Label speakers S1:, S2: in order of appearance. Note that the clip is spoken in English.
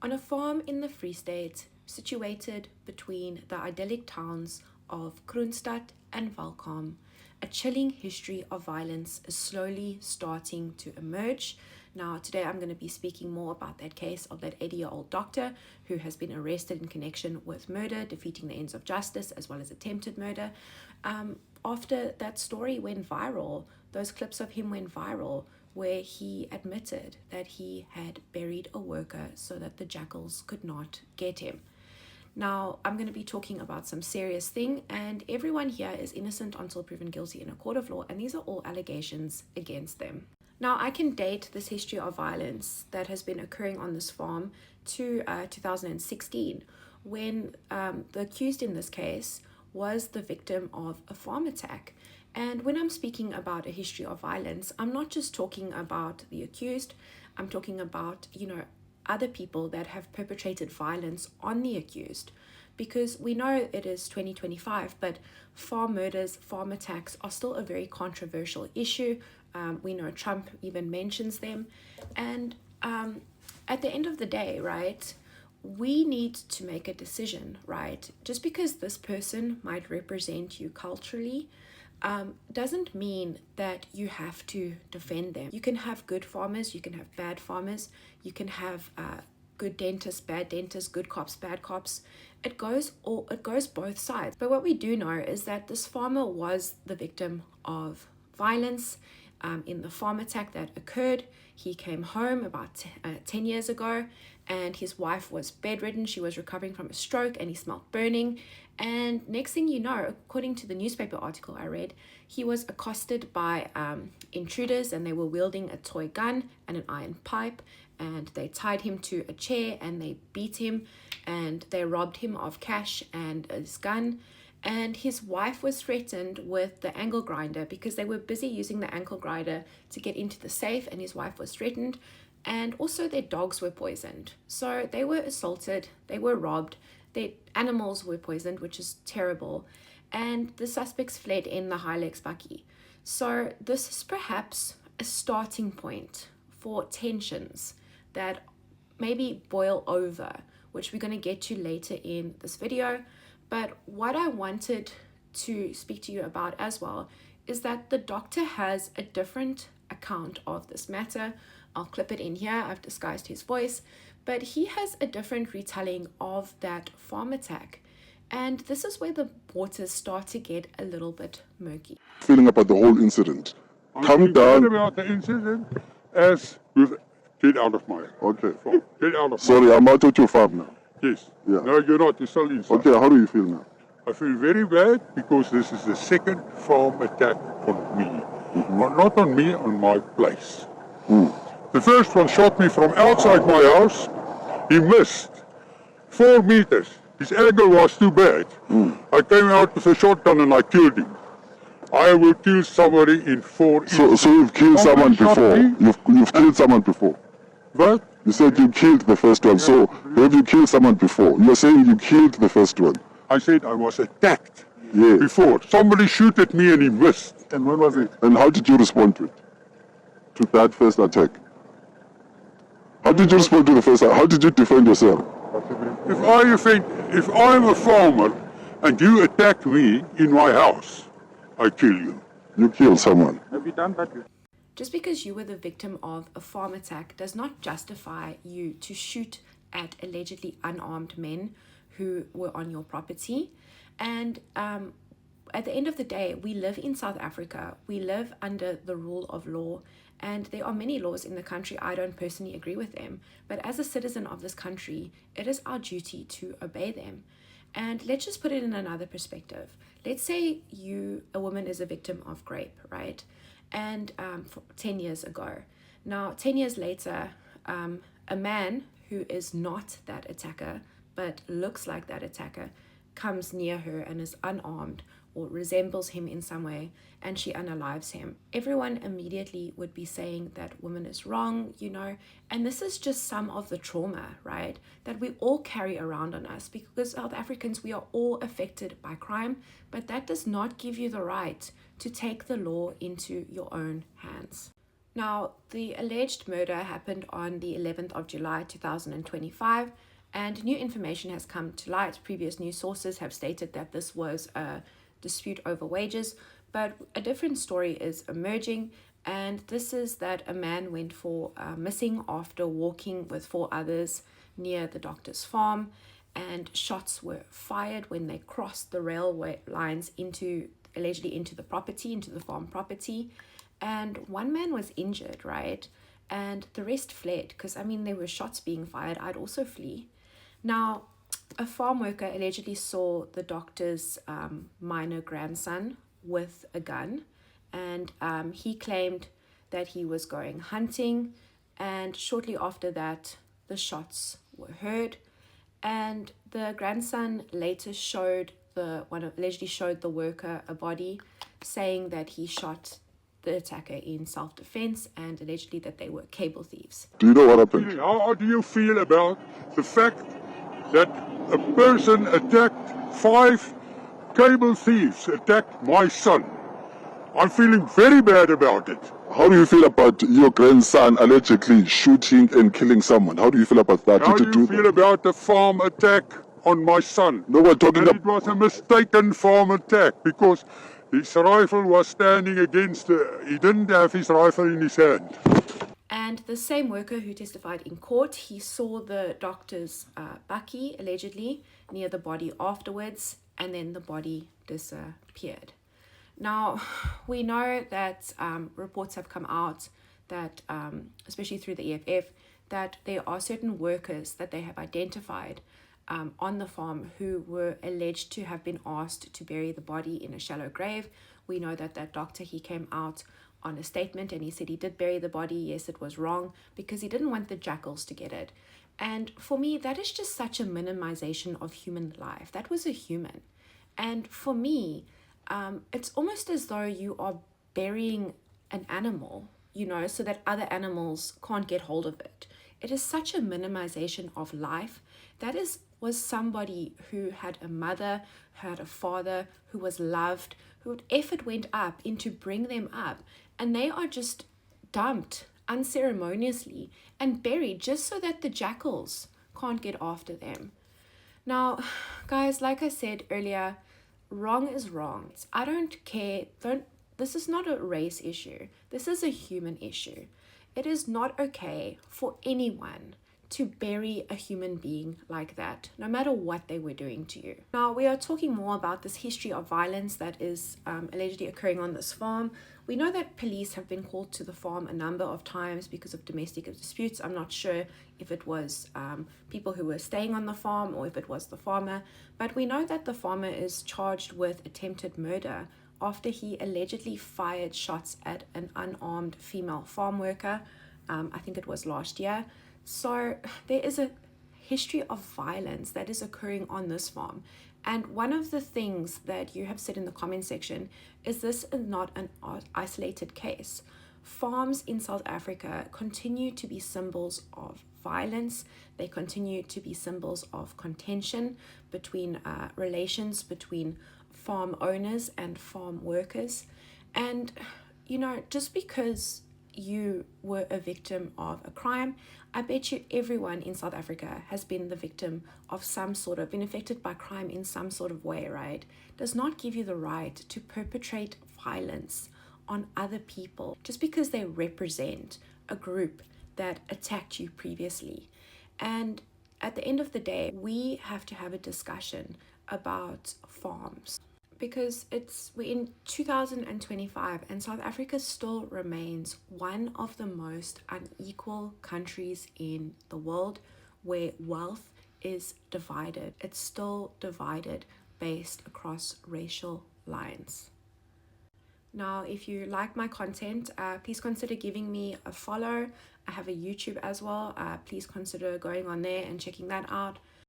S1: On a farm in the Free State, situated between the idyllic towns of Kroonstad and Valkom, a chilling history of violence is slowly starting to emerge. Now, today I'm going to be speaking more about that case of that 80-year-old doctor who has been arrested in connection with murder, defeating the ends of justice, as well as attempted murder. After that story went viral, those clips of him went viral, where he admitted that he had buried a worker so that the jackals could not get him. Now, I'm going to be talking about some serious thing, and everyone here is innocent until proven guilty in a court of law, and these are all allegations against them. Now, I can date this history of violence that has been occurring on this farm to 2016, when the accused in this case was the victim of a farm attack. And when I'm speaking about a history of violence, I'm not just talking about the accused, I'm talking about, other people that have perpetrated violence on the accused. Because we know it is 2025, but farm murders, farm attacks are still a very controversial issue. We know Trump even mentions them. And at the end of the day, right, we need to make a decision, right? Just because this person might represent you culturally, doesn't mean that you have to defend them. You can have good farmers, you can have bad farmers, you can have good dentists, bad dentists, good cops, bad cops. It goes both sides. But what we do know is that this farmer was the victim of violence in the farm attack that occurred. He came home about 10 years ago, and his wife was bedridden. She was recovering from a stroke, and he smelled burning. And next thing you know, according to the newspaper article I read, he was accosted by intruders, and they were wielding a toy gun and an iron pipe, and they tied him to a chair and they beat him, and they robbed him of cash and his gun. And his wife was threatened with the angle grinder because they were busy using the ankle grinder to get into the safe, and his wife was threatened. And also their dogs were poisoned. So they were assaulted, they were robbed, their animals were poisoned, which is terrible. And the suspects fled in the Hilux Bakkie. So this is perhaps a starting point for tensions that maybe boil over, which we're going to get to later in this video. But what I wanted to speak to you about as well is that the doctor has a different account of this matter. I'll clip it in here. I've disguised his voice, but he has a different retelling of that farm attack. And this is where the waters start to get a little bit murky.
S2: Feeling about the whole incident. Come down.
S3: About the incident as with get out of my
S2: Okay.
S3: farm. Get out of
S2: Sorry, I'm out at your farm now.
S3: Yes.
S2: Yeah.
S3: No, you're not. You're still inside.
S2: Okay, how do you feel now?
S3: I feel very bad because this is the second farm attack on me. Well, not on me, on my place. The first one shot me from outside my house. He missed 4 meters. His angle was too bad. I came out with a shotgun and I killed him. I will kill somebody in 4 inches.
S2: So you've killed someone before. You've killed someone before.
S3: What?
S2: You said you killed the first one. So have you killed someone before? You're saying you killed the first one.
S3: I said I was attacked
S2: Yes.
S3: before. Somebody shoot at me and he missed.
S2: And when was it? And how did you respond to it? To that first attack? How did you respond to the first attack? How did you defend yourself?
S3: If I'm a farmer and you attack me in my house, I kill you.
S2: You killed someone.
S3: Have you done that?
S1: Just because you were the victim of a farm attack does not justify you to shoot at allegedly unarmed men who were on your property. And at the end of the day, we live in South Africa. We live under the rule of law, and there are many laws in the country. I don't personally agree with them, but as a citizen of this country, it is our duty to obey them. And let's just put it in another perspective. Let's say a woman is a victim of rape, right? And 10 years ago. Now, 10 years later, a man who is not that attacker, but looks like that attacker, comes near her and is unarmed or resembles him in some way, and she unalives him. Everyone immediately would be saying that woman is wrong, and this is just some of the trauma, right, that we all carry around on us, because South Africans, we are all affected by crime, but that does not give you the right to take the law into your own hands. Now, the alleged murder happened on the 11th of July 2025, and new information has come to light. Previous news sources have stated that this was a dispute over wages, but a different story is emerging, and this is that a man went for missing after walking with 4 others near the doctor's farm, and shots were fired when they crossed the railway lines allegedly into the property, into the farm property. And one man was injured, right? And the rest fled, because I mean, there were shots being fired. I'd also flee. Now, a farm worker allegedly saw the doctor's minor grandson with a gun, and he claimed that he was going hunting, and shortly after that, the shots were heard, and the grandson later allegedly showed the worker a body, saying that he shot the attacker in self-defense, and allegedly that they were cable thieves.
S2: Do you know what happened?
S3: How do you feel about the fact that a person attacked 5 cable thieves, attacked my son? I'm feeling very bad about it.
S2: How do you feel about your grandson allegedly shooting and killing someone? How do you feel about that?
S3: How do you feel about the farm attack on my son?
S2: No, we're talking
S3: And
S2: about...
S3: it was a mistaken farm attack because his rifle was standing against he didn't have his rifle in his hand.
S1: And the same worker who testified in court, he saw the doctor's bakkie, allegedly, near the body afterwards, and then the body disappeared. Now, we know that reports have come out that, especially through the EFF, that there are certain workers that they have identified on the farm who were alleged to have been asked to bury the body in a shallow grave. We know that that doctor, he came out on a statement and he said he did bury the body. Yes, it was wrong because he didn't want the jackals to get it. And for me, that is just such a minimization of human life. That was a human. And for me, it's almost as though you are burying an animal, so that other animals can't get hold of it. It is such a minimization of life. That was somebody who had a mother, who had a father, who was loved, whose effort went up into bring them up, and they are just dumped unceremoniously and buried just so that the jackals can't get after them. Now, guys, like I said earlier, wrong is wrong. I don't care. This is not a race issue. This is a human issue. It is not okay for anyone to bury a human being like that, no matter what they were doing to you. Now, we are talking more about this history of violence that is allegedly occurring on this farm. We know that police have been called to the farm a number of times because of domestic disputes. I'm not sure if it was people who were staying on the farm or if it was the farmer, but we know that the farmer is charged with attempted murder after he allegedly fired shots at an unarmed female farm worker. I think it was last year. So there is a history of violence that is occurring on this farm. And one of the things that you have said in the comment section is this is not an isolated case. Farms in South Africa continue to be symbols of violence. They continue to be symbols of contention between relations between farm owners and farm workers. And, just because you were a victim of a crime, I bet you everyone in South Africa has been the victim of been affected by crime in some sort of way, right? Does not give you the right to perpetrate violence on other people just because they represent a group that attacked you previously. And at the end of the day, we have to have a discussion about farms, because we're in 2025 and South Africa still remains one of the most unequal countries in the world where wealth is divided. It's still divided based across racial lines. Now, if you like my content, please consider giving me a follow. I have a YouTube as well. Please consider going on there and checking that out.